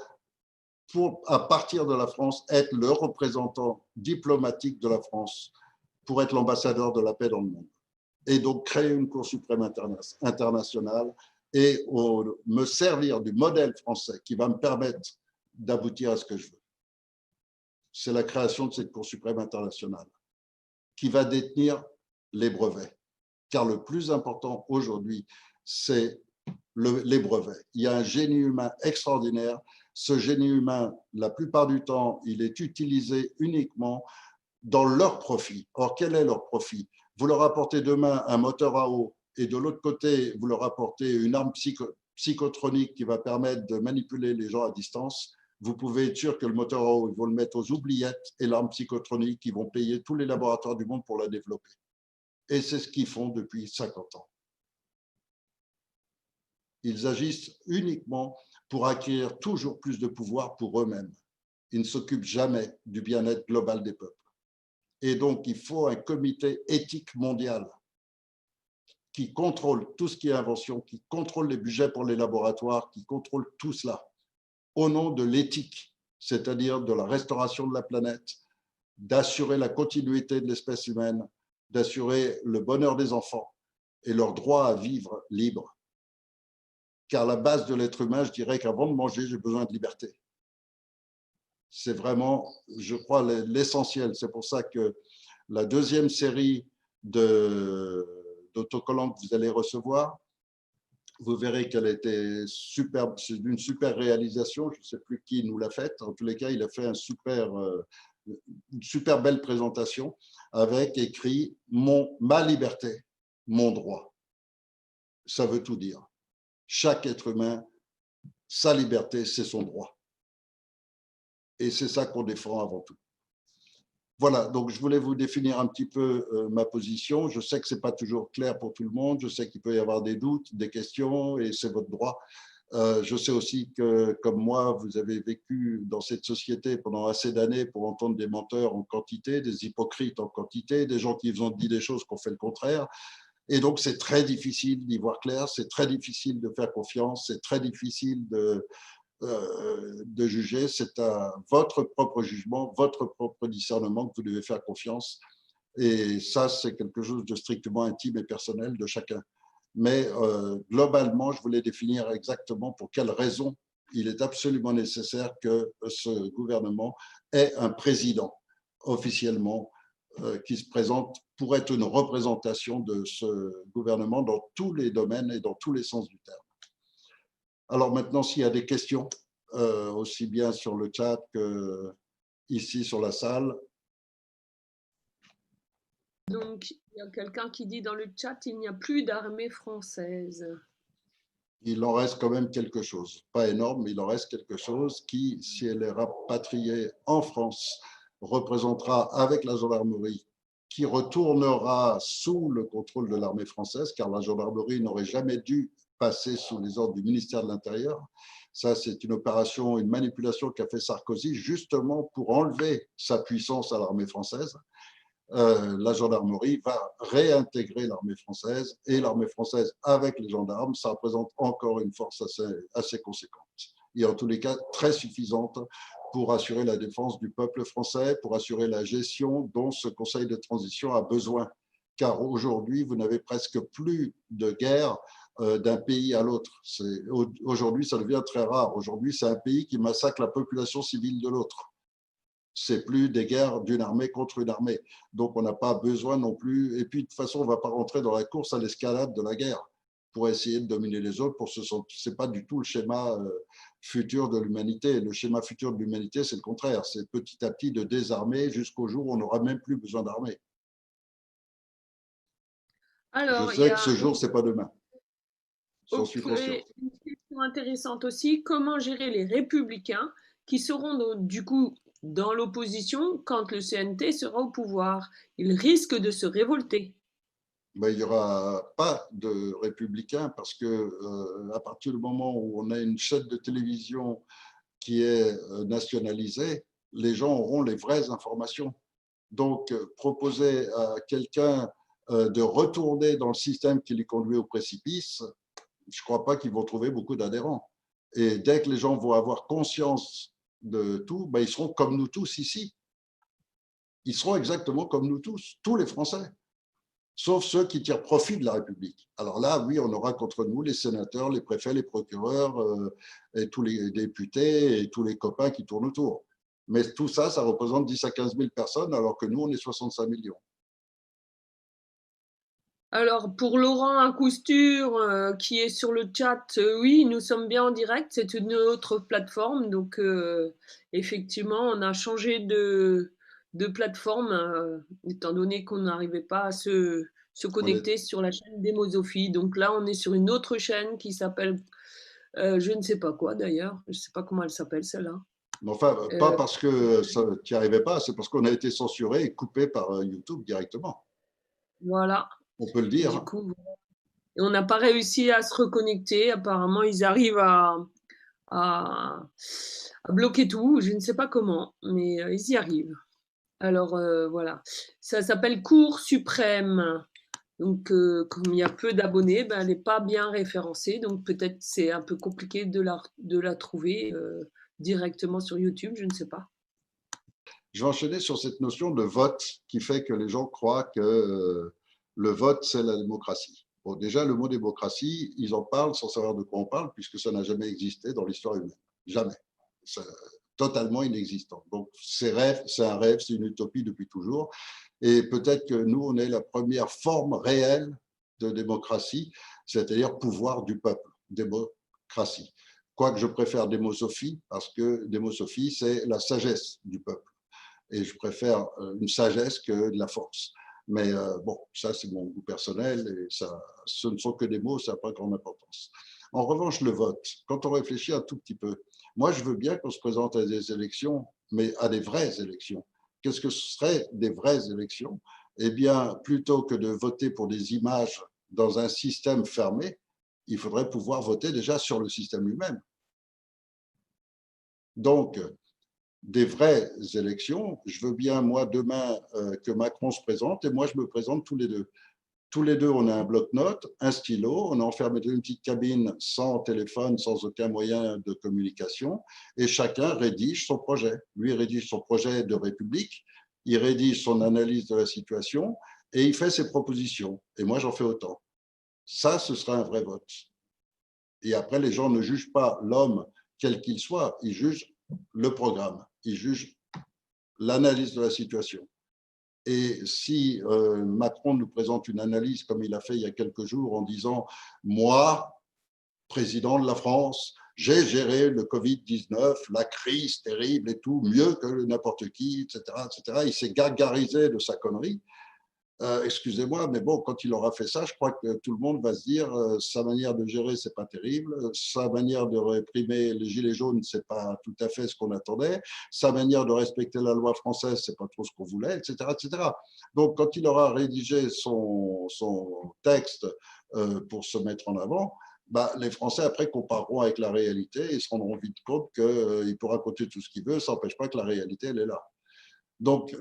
Speaker 1: à partir de la France, être le représentant diplomatique de la France pour être l'ambassadeur de la paix dans le monde. Et donc, créer une Cour suprême internationale et me servir du modèle français qui va me permettre d'aboutir à ce que je veux. C'est la création de cette Cour suprême internationale qui va détenir les brevets. Car le plus important aujourd'hui, c'est les brevets. Il y a un génie humain extraordinaire. Ce génie humain, la plupart du temps, il est utilisé uniquement dans leur profit. Or, quel est leur profit? Vous leur apportez demain un moteur à eau et de l'autre côté, vous leur apportez une arme psychotronique qui va permettre de manipuler les gens à distance. Vous pouvez être sûr que le moteur à eau, ils vont le mettre aux oubliettes et l'arme psychotronique, ils vont payer tous les laboratoires du monde pour la développer. Et c'est ce qu'ils font depuis 50 ans. Ils agissent uniquement pour acquérir toujours plus de pouvoir pour eux-mêmes. Ils ne s'occupent jamais du bien-être global des peuples. Et donc, il faut un comité éthique mondial qui contrôle tout ce qui est invention, qui contrôle les budgets pour les laboratoires, qui contrôle tout cela au nom de l'éthique, c'est-à-dire de la restauration de la planète, d'assurer la continuité de l'espèce humaine, d'assurer le bonheur des enfants et leur droit à vivre libre. Car la base de l'être humain, je dirais qu'avant de manger, j'ai besoin de liberté. C'est vraiment, je crois, l'essentiel. C'est pour ça que la deuxième série d'autocollants que vous allez recevoir, vous verrez qu'elle était superbe, c'est une super réalisation. Je ne sais plus qui nous l'a faite. En tous les cas, il a fait une super belle présentation avec écrit ma liberté, mon droit. Ça veut tout dire. Chaque être humain, sa liberté, c'est son droit. Et c'est ça qu'on défend avant tout. Voilà, donc je voulais vous définir un petit peu ma position. Je sais que ce n'est pas toujours clair pour tout le monde. Je sais qu'il peut y avoir des doutes, des questions, et c'est votre droit. Je sais aussi que, comme moi, vous avez vécu dans cette société pendant assez d'années pour entendre des menteurs en quantité, des hypocrites en quantité, des gens qui vous ont dit des choses qui ont fait le contraire. Et donc, c'est très difficile d'y voir clair, c'est très difficile de faire confiance, c'est très difficile de juger. C'est à votre propre jugement, votre propre discernement que vous devez faire confiance. Et ça, c'est quelque chose de strictement intime et personnel de chacun. mais globalement, je voulais définir exactement pour quelles raisons il est absolument nécessaire que ce gouvernement ait un président officiellement qui se présente pour être une représentation de ce gouvernement dans tous les domaines et dans tous les sens du terme. Alors maintenant, s'il y a des questions, aussi bien sur le chat que ici sur la salle.
Speaker 2: Donc, il y a quelqu'un qui dit dans le chat, il n'y a plus d'armée française.
Speaker 1: Il en reste quand même quelque chose. Pas énorme, mais il en reste quelque chose qui, si elle est rapatriée en France, représentera avec la gendarmerie, qui retournera sous le contrôle de l'armée française, car la gendarmerie n'aurait jamais dû passer sous les ordres du ministère de l'Intérieur. Ça, c'est une opération, une manipulation qu'a fait Sarkozy, justement pour enlever sa puissance à l'armée française. La gendarmerie va réintégrer l'armée française et l'armée française avec les gendarmes, ça représente encore une force assez conséquente et en tous les cas très suffisante pour assurer la défense du peuple français, pour assurer la gestion dont ce Conseil de transition a besoin. Car aujourd'hui, vous n'avez presque plus de guerre d'un pays à l'autre. Aujourd'hui, ça devient très rare. Aujourd'hui, c'est un pays qui massacre la population civile de l'autre. C'est plus des guerres d'une armée contre une armée. Donc, on n'a pas besoin non plus. Et puis, de toute façon, on ne va pas rentrer dans la course à l'escalade de la guerre pour essayer de dominer les autres. Ce n'est pas du tout le schéma futur de l'humanité. Le schéma futur de l'humanité, c'est le contraire. C'est petit à petit de désarmer jusqu'au jour où on n'aura même plus besoin d'armée. Je
Speaker 2: Alors, il y
Speaker 1: sais que
Speaker 2: a
Speaker 1: ce jour, ce n'est pas demain. J'en suis conscient.
Speaker 2: une question intéressante aussi. Comment gérer les républicains qui seront du coup dans l'opposition quand le CNT sera au pouvoir? Ils risquent de se révolter.
Speaker 1: Ben, il n'y aura pas de républicains parce que à partir du moment où on a une chaîne de télévision qui est nationalisée, les gens auront les vraies informations. Donc, proposer à quelqu'un de retourner dans le système qui les conduit au précipice, je ne crois pas qu'ils vont trouver beaucoup d'adhérents. Et dès que les gens vont avoir conscience de tout, ben, ils seront comme nous tous ici. Ils seront exactement comme nous tous les Français, sauf ceux qui tirent profit de la République. Alors là, oui, on aura contre nous les sénateurs, les préfets, les procureurs, et tous les députés et tous les copains qui tournent autour. Mais tout ça, ça représente 10 à 15 000 personnes, alors que nous, on est 65 millions.
Speaker 2: Alors, pour Laurent Acousture, qui est sur le chat, oui, nous sommes bien en direct. C'est une autre plateforme. Donc, effectivement, on a changé de plateforme, étant donné qu'on n'arrivait pas à se connecter sur la chaîne d'Hémosophie. Donc là, on est sur une autre chaîne qui s'appelle, je ne sais pas quoi d'ailleurs. Je ne sais pas comment elle s'appelle, celle-là.
Speaker 1: Enfin, pas
Speaker 2: Euh,
Speaker 1: parce que tu n'y arrivais pas, c'est parce qu'on a été censuré et coupé par YouTube directement.
Speaker 2: voilà.
Speaker 1: On peut le
Speaker 2: Et
Speaker 1: dire.
Speaker 2: du coup, et on n'a pas réussi à se reconnecter. Apparemment, ils arrivent à, à bloquer tout. Je ne sais pas comment, mais ils y arrivent. Alors voilà, ça s'appelle Cour suprême. Donc comme il y a peu d'abonnés, ben, elle n'est pas bien référencée. Donc peut-être c'est un peu compliqué de la trouver directement sur YouTube, je ne sais pas.
Speaker 1: Je vais enchaîner sur cette notion de vote qui fait que les gens croient que le vote, c'est la démocratie. Bon, déjà, le mot démocratie, ils en parlent sans savoir de quoi on parle, puisque ça n'a jamais existé dans l'histoire humaine. Jamais. C'est totalement inexistant. Donc, c'est un rêve, c'est une utopie depuis toujours. Et peut-être que nous, on est la première forme réelle de démocratie, c'est-à-dire pouvoir du peuple, démocratie. Quoique je préfère démosophie, parce que démosophie, c'est la sagesse du peuple. Et je préfère une sagesse que de la force. Mais bon, ça, c'est mon goût personnel et ça, ce ne sont que des mots, ça n'a pas grande importance. En revanche, le vote, quand on réfléchit un tout petit peu, moi, je veux bien qu'on se présente à des élections, mais à des vraies élections. Qu'est-ce que ce serait des vraies élections? Eh bien, plutôt que de voter pour des images dans un système fermé, il faudrait pouvoir voter déjà sur le système lui-même. Donc, des vraies élections. Je veux bien, moi, demain, que Macron se présente et moi, je me présente tous les deux. Tous les deux, on a un bloc-notes, un stylo, on est enfermé dans une petite cabine sans téléphone, sans aucun moyen de communication, et chacun rédige son projet. Lui rédige son projet de République, il rédige son analyse de la situation, et il fait ses propositions. Et moi, j'en fais autant. Ça, ce sera un vrai vote. Et après, les gens ne jugent pas l'homme quel qu'il soit, ils jugent le programme, ils jugent l'analyse de la situation. Et si Macron nous présente une analyse comme il a fait il y a quelques jours en disant « Moi, président de la France, j'ai géré le Covid-19, la crise terrible et tout, mieux que n'importe qui, etc. etc. » Il s'est gargarisé de sa connerie. Excusez-moi, mais bon, quand il aura fait ça, je crois que tout le monde va se dire sa manière de gérer, c'est pas terrible, sa manière de réprimer les gilets jaunes, c'est pas tout à fait ce qu'on attendait, sa manière de respecter la loi française, c'est pas trop ce qu'on voulait, etc., etc. Donc, quand il aura rédigé son texte pour se mettre en avant, bah, les Français après compareront avec la réalité et se rendront vite compte qu'il peut raconter tout ce qu'il veut, ça n'empêche pas que la réalité, elle est là. Donc,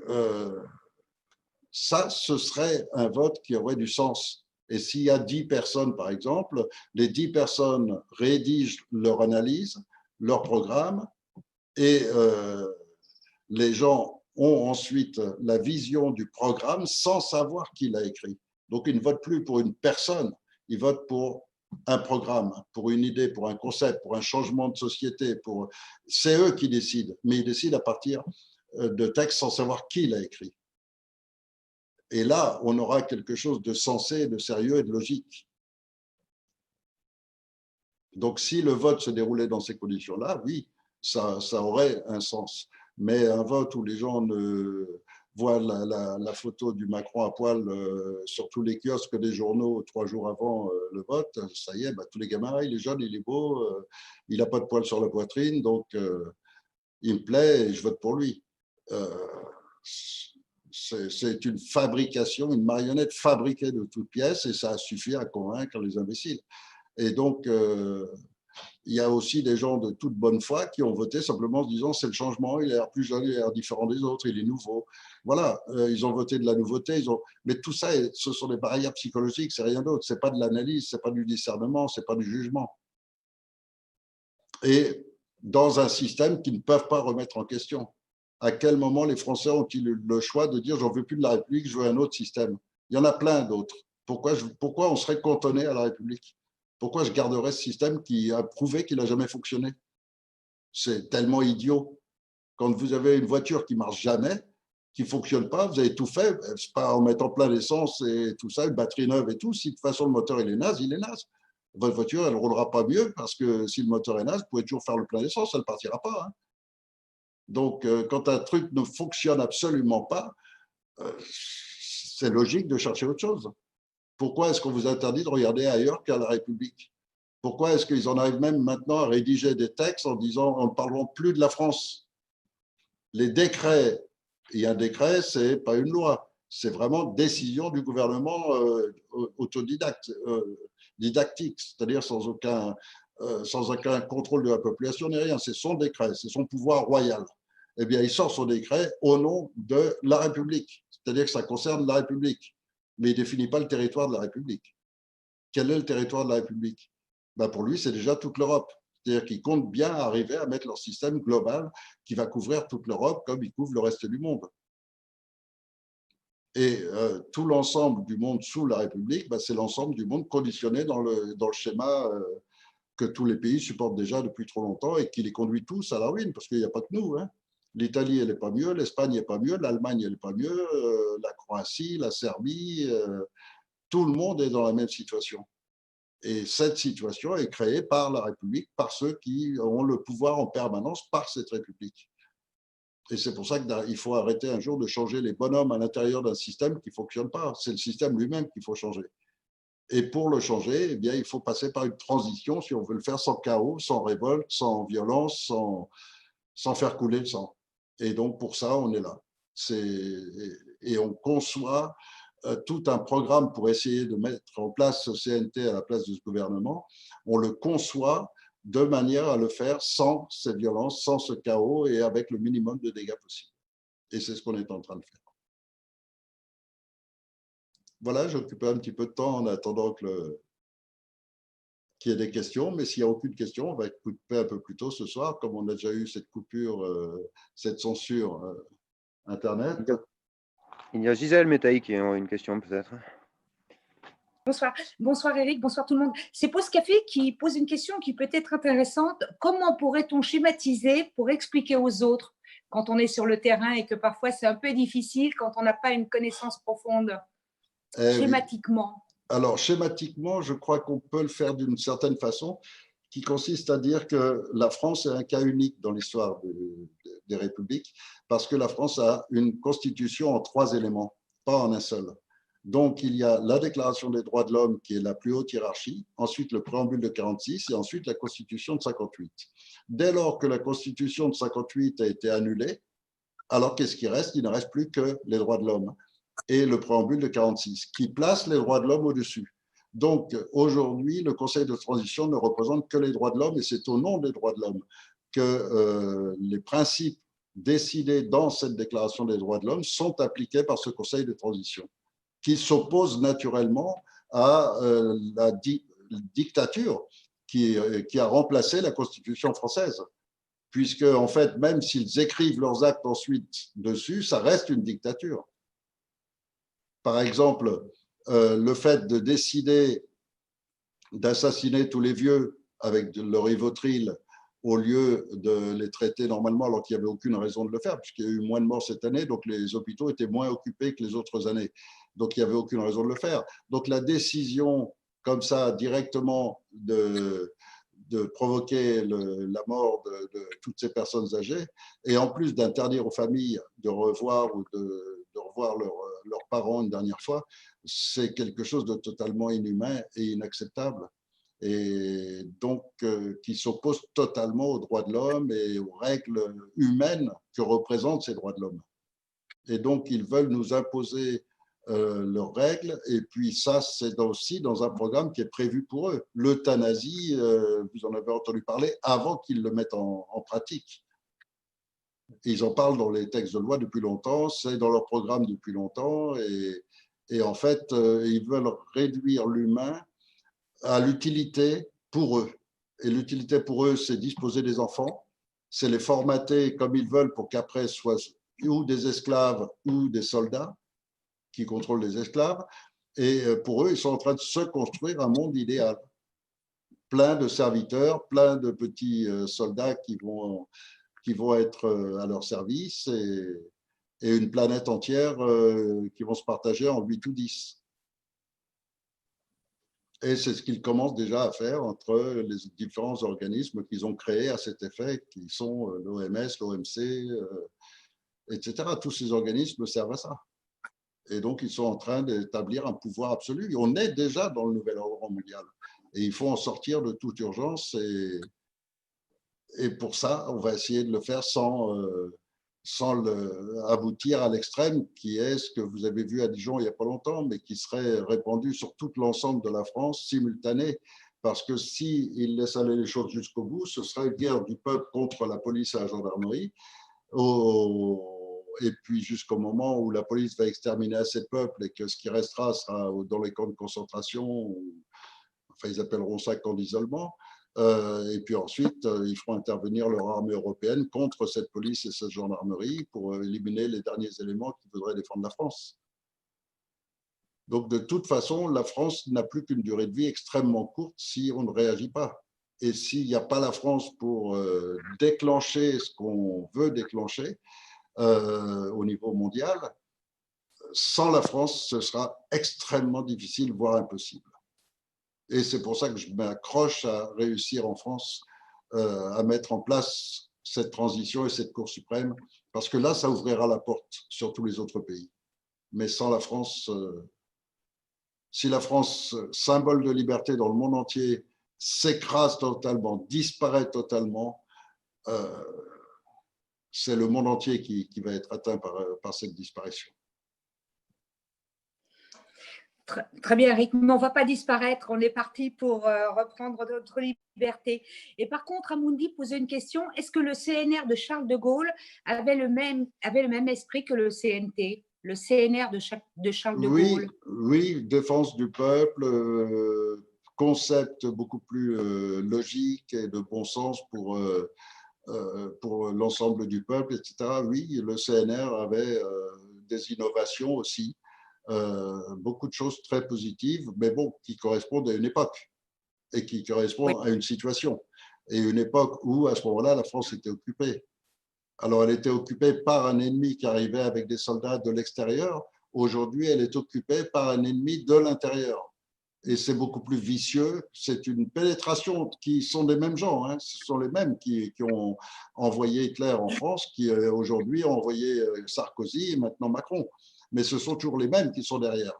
Speaker 1: ça, ce serait un vote qui aurait du sens. Et s'il y a 10 personnes, par exemple, les 10 personnes rédigent leur analyse, leur programme, et les gens ont ensuite la vision du programme sans savoir qui l'a écrit. Donc, ils ne votent plus pour une personne, ils votent pour un programme, pour une idée, pour un concept, pour un changement de société. C'est eux qui décident, mais ils décident à partir de textes sans savoir qui l'a écrit. Et là, on aura quelque chose de sensé, de sérieux et de logique. Donc, si le vote se déroulait dans ces conditions-là, oui, ça aurait un sens. Mais un vote où les gens voient la photo du Macron à poil sur tous les kiosques des journaux 3 jours avant le vote, ça y est, bah, tous les gamins, il est jeune, il est beau, il n'a pas de poil sur la poitrine, donc il me plaît et je vote pour lui. C'est une fabrication, une marionnette fabriquée de toutes pièces et ça a suffi à convaincre les imbéciles. Et donc, il y a aussi des gens de toute bonne foi qui ont voté simplement en se disant c'est le changement, il a l'air plus jeune, il a l'air différent des autres, il est nouveau. Voilà, ils ont voté de la nouveauté, mais tout ça, ce sont des barrières psychologiques, c'est rien d'autre. C'est pas de l'analyse, c'est pas du discernement, c'est pas du jugement. Et dans un système qu'ils ne peuvent pas remettre en question. À quel moment les Français ont-ils le choix de dire « j'en veux plus de la République, je veux un autre système ». Il y en a plein d'autres. Pourquoi on serait cantonné à la République? Pourquoi je garderais ce système qui a prouvé qu'il n'a jamais fonctionné? C'est tellement idiot. Quand vous avez une voiture qui ne marche jamais, qui ne fonctionne pas, vous avez tout fait, c'est pas en mettant plein d'essence et tout ça, une batterie neuve et tout. Si de toute façon le moteur il est naze, il est naze. Votre voiture, elle ne roulera pas mieux parce que si le moteur est naze, vous pouvez toujours faire le plein d'essence, elle ne partira pas. Hein. Donc, quand un truc ne fonctionne absolument pas, c'est logique de chercher autre chose. Pourquoi est-ce qu'on vous interdit de regarder ailleurs qu'à la République? Pourquoi est-ce qu'ils en arrivent même maintenant à rédiger des textes en disant on ne parleront plus de la France? Les décrets, et un décret, ce n'est pas une loi, c'est vraiment décision du gouvernement autodidacte, didactique, c'est-à-dire sans aucun contrôle de la population ni rien. C'est son décret, c'est son pouvoir royal. Eh bien, il sort son décret au nom de la République, c'est-à-dire que ça concerne la République, mais il ne définit pas le territoire de la République. Quel est le territoire de la République? Ben pour lui, c'est déjà toute l'Europe. C'est-à-dire qu'ils comptent bien arriver à mettre leur système global qui va couvrir toute l'Europe comme il couvre le reste du monde. Et tout l'ensemble du monde sous la République, ben c'est l'ensemble du monde conditionné dans le schéma que tous les pays supportent déjà depuis trop longtemps et qui les conduit tous à la ruine, parce qu'il n'y a pas que nous. Hein. L'Italie, elle n'est pas mieux, l'Espagne n'est pas mieux, l'Allemagne, elle n'est pas mieux, la Croatie, la Serbie, tout le monde est dans la même situation. Et cette situation est créée par la République, par ceux qui ont le pouvoir en permanence par cette République. Et c'est pour ça qu'il faut arrêter un jour de changer les bonhommes à l'intérieur d'un système qui ne fonctionne pas. C'est le système lui-même qu'il faut changer. Et pour le changer, eh bien, il faut passer par une transition, si on veut le faire sans chaos, sans révolte, sans violence, sans faire couler le sang. Et donc, pour ça, on est là. Et on conçoit tout un programme pour essayer de mettre en place ce CNT à la place de ce gouvernement. On le conçoit de manière à le faire sans cette violence, sans ce chaos et avec le minimum de dégâts possible. Et c'est ce qu'on est en train de faire. Voilà, j'ai occupé un petit peu de temps en attendant qu'il y ait des questions, mais s'il n'y a aucune question, on va couper un peu plus tôt ce soir, comme on a déjà eu cette coupure, cette censure Internet.
Speaker 3: Il y a Gisèle Métaï qui a une question peut-être. Bonsoir. Bonsoir Eric, bonsoir tout le monde. C'est Pause Café qui pose une question qui peut être intéressante. Comment pourrait-on schématiser pour expliquer aux autres quand on est sur le terrain et que parfois c'est un peu difficile quand on n'a pas une connaissance profonde, schématiquement?
Speaker 1: Alors, schématiquement, je crois qu'on peut le faire d'une certaine façon, qui consiste à dire que la France est un cas unique dans l'histoire des républiques, parce que la France a une constitution en 3 éléments, pas en un seul. Donc, il y a la Déclaration des droits de l'homme, qui est la plus haute hiérarchie, ensuite le préambule de 46 et ensuite la Constitution de 58. Dès lors que la Constitution de 58 a été annulée, alors qu'est-ce qui reste? Il ne reste plus que les droits de l'homme et le préambule de 46, qui place les droits de l'homme au-dessus. Donc, aujourd'hui, le Conseil de transition ne représente que les droits de l'homme, et c'est au nom des droits de l'homme que les principes décidés dans cette Déclaration des droits de l'homme sont appliqués par ce Conseil de transition, qui s'oppose naturellement à la dictature qui a remplacé la Constitution française. Puisque, en fait, même s'ils écrivent leurs actes ensuite dessus, ça reste une dictature. Par exemple, le fait de décider d'assassiner tous les vieux avec le Rivotril au lieu de les traiter normalement, alors qu'il n'y avait aucune raison de le faire, puisqu'il y a eu moins de morts cette année, donc les hôpitaux étaient moins occupés que les autres années. Donc, il n'y avait aucune raison de le faire. Donc, la décision, comme ça, directement de provoquer la mort de toutes ces personnes âgées, et en plus d'interdire aux familles de revoir ou de revoir leurs parents une dernière fois, c'est quelque chose de totalement inhumain et inacceptable. Et donc, qui s'oppose totalement aux droits de l'homme et aux règles humaines que représentent ces droits de l'homme. Et donc, ils veulent nous imposer leurs règles, et puis ça, c'est aussi dans un programme qui est prévu pour eux. L'euthanasie, vous en avez entendu parler avant qu'ils le mettent en pratique. Ils en parlent dans les textes de loi depuis longtemps, c'est dans leur programme depuis longtemps, et en fait, ils veulent réduire l'humain à l'utilité pour eux. Et l'utilité pour eux, c'est disposer des enfants, c'est les formater comme ils veulent pour qu'après soient ou des esclaves ou des soldats qui contrôlent les esclaves. Et pour eux, ils sont en train de se construire un monde idéal, plein de serviteurs, plein de petits soldats qui vont être à leur service, et une planète entière qui vont se partager en 8 ou 10. Et c'est ce qu'ils commencent déjà à faire entre les différents organismes qu'ils ont créés à cet effet, qui sont l'OMS, l'OMC, etc. Tous ces organismes servent à ça. Et donc, ils sont en train d'établir un pouvoir absolu. On est déjà dans le nouvel ordre mondial. Et il faut en sortir de toute urgence. Et pour ça, on va essayer de le faire sans aboutir à l'extrême, qui est ce que vous avez vu à Dijon il n'y a pas longtemps, mais qui serait répandu sur tout l'ensemble de la France, simultané. Parce que s'ils laissent aller les choses jusqu'au bout, ce sera une guerre du peuple contre la police et la gendarmerie. Et puis jusqu'au moment où la police va exterminer assez de peuples et que ce qui restera sera dans les camps de concentration, enfin ils appelleront ça camps d'isolement, et puis ensuite ils feront intervenir leur armée européenne contre cette police et cette gendarmerie pour éliminer les derniers éléments qui voudraient défendre la France. Donc de toute façon, la France n'a plus qu'une durée de vie extrêmement courte si on ne réagit pas. Et s'il n'y a pas la France pour déclencher ce qu'on veut déclencher, au niveau mondial, sans la France, ce sera extrêmement difficile, voire impossible. Et c'est pour ça que je m'accroche à réussir en France à mettre en place cette transition et cette Cour suprême, parce que là, ça ouvrira la porte sur tous les autres pays. Mais sans la France, si la France, symbole de liberté dans le monde entier, s'écrase totalement, disparaît totalement, c'est le monde entier qui va être atteint par cette disparition.
Speaker 3: Très bien, Eric, mais on ne va pas disparaître, on est parti pour reprendre notre liberté. Et par contre, Amoundi posait une question, est-ce que le CNR de Charles de Gaulle avait le même esprit que le CNT, le CNR de Charles de Gaulle?
Speaker 1: Oui, défense du peuple, concept beaucoup plus logique et de bon sens pour l'ensemble du peuple, etc. Oui, le CNR avait des innovations aussi, beaucoup de choses très positives, mais bon, qui correspondent à une époque et qui correspondent à une situation. Et une époque où, à ce moment-là, la France était occupée. Alors, elle était occupée par un ennemi qui arrivait avec des soldats de l'extérieur. Aujourd'hui, elle est occupée par un ennemi de l'intérieur. Et c'est beaucoup plus vicieux. C'est une pénétration qui sont des mêmes gens. Hein. Ce sont les mêmes qui ont envoyé Hitler en France, qui aujourd'hui ont envoyé Sarkozy et maintenant Macron. Mais ce sont toujours les mêmes qui sont derrière.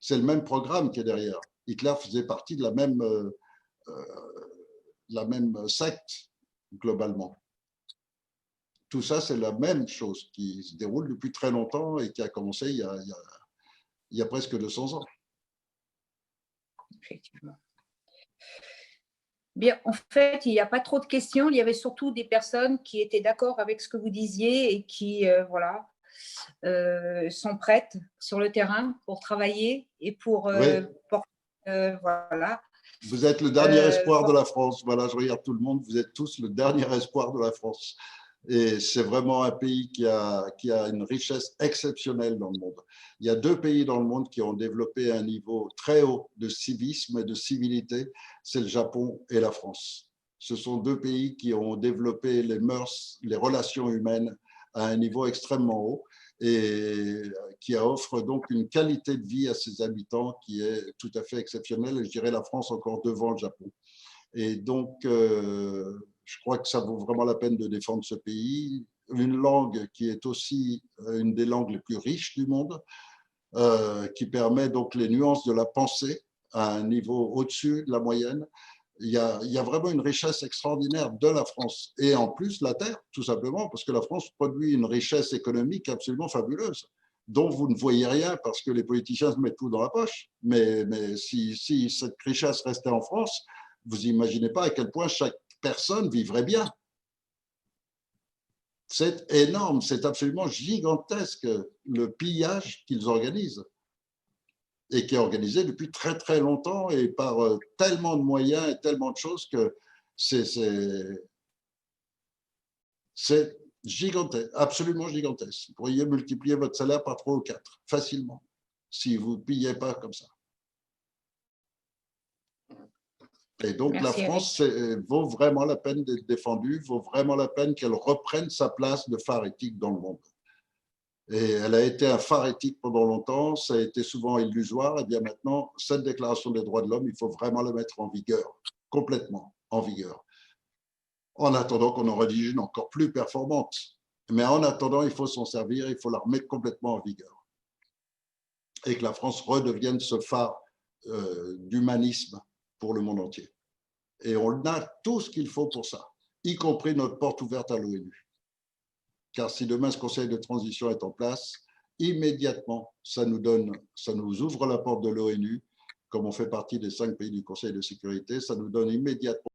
Speaker 1: C'est le même programme qui est derrière. Hitler faisait partie de la même secte, globalement. Tout ça, c'est la même chose qui se déroule depuis très longtemps et qui a commencé il y a presque 200 ans.
Speaker 3: Effectivement. Bien, en fait, il n'y a pas trop de questions. Il y avait surtout des personnes qui étaient d'accord avec ce que vous disiez et qui, voilà, sont prêtes sur le terrain pour travailler et pour,
Speaker 1: Oui.
Speaker 3: voilà.
Speaker 1: Vous êtes le dernier espoir de la France. Voilà, je regarde tout le monde. Vous êtes tous le dernier espoir de la France. Et c'est vraiment un pays qui a une richesse exceptionnelle dans le monde. Il y a 2 pays dans le monde qui ont développé un niveau très haut de civisme et de civilité, c'est le Japon et la France. Ce sont 2 pays qui ont développé les mœurs, les relations humaines à un niveau extrêmement haut et qui offre donc une qualité de vie à ses habitants qui est tout à fait exceptionnelle. Et je dirais la France encore devant le Japon. Et donc, je crois que ça vaut vraiment la peine de défendre ce pays. Une langue qui est aussi une des langues les plus riches du monde, qui permet donc les nuances de la pensée à un niveau au-dessus de la moyenne. Il y a vraiment une richesse extraordinaire de la France. Et en plus, la terre, tout simplement, parce que la France produit une richesse économique absolument fabuleuse, dont vous ne voyez rien parce que les politiciens se mettent tout dans la poche. Mais si cette richesse restait en France, vous n'imaginez pas à quel point chaque personne vivrait bien. C'est énorme, c'est absolument gigantesque le pillage qu'ils organisent et qui est organisé depuis très très longtemps et par tellement de moyens et tellement de choses que c'est gigantesque, absolument gigantesque. Vous pourriez multiplier votre salaire par 3 ou 4 facilement si vous ne pillez pas comme ça. Et donc, merci, la France vaut vraiment la peine d'être défendue, vaut vraiment la peine qu'elle reprenne sa place de phare éthique dans le monde. Et elle a été un phare éthique pendant longtemps, ça a été souvent illusoire. Et bien maintenant, cette déclaration des droits de l'homme, il faut vraiment la mettre en vigueur, complètement en vigueur. En attendant qu'on en rédige une encore plus performante. Mais en attendant, il faut s'en servir, il faut la remettre complètement en vigueur. Et que la France redevienne ce phare d'humanisme pour le monde entier. Et on a tout ce qu'il faut pour ça, y compris notre porte ouverte à l'ONU. Car si demain ce conseil de transition est en place, immédiatement, ça nous ouvre la porte de l'ONU, comme on fait partie des 5 pays du Conseil de sécurité, ça nous donne immédiatement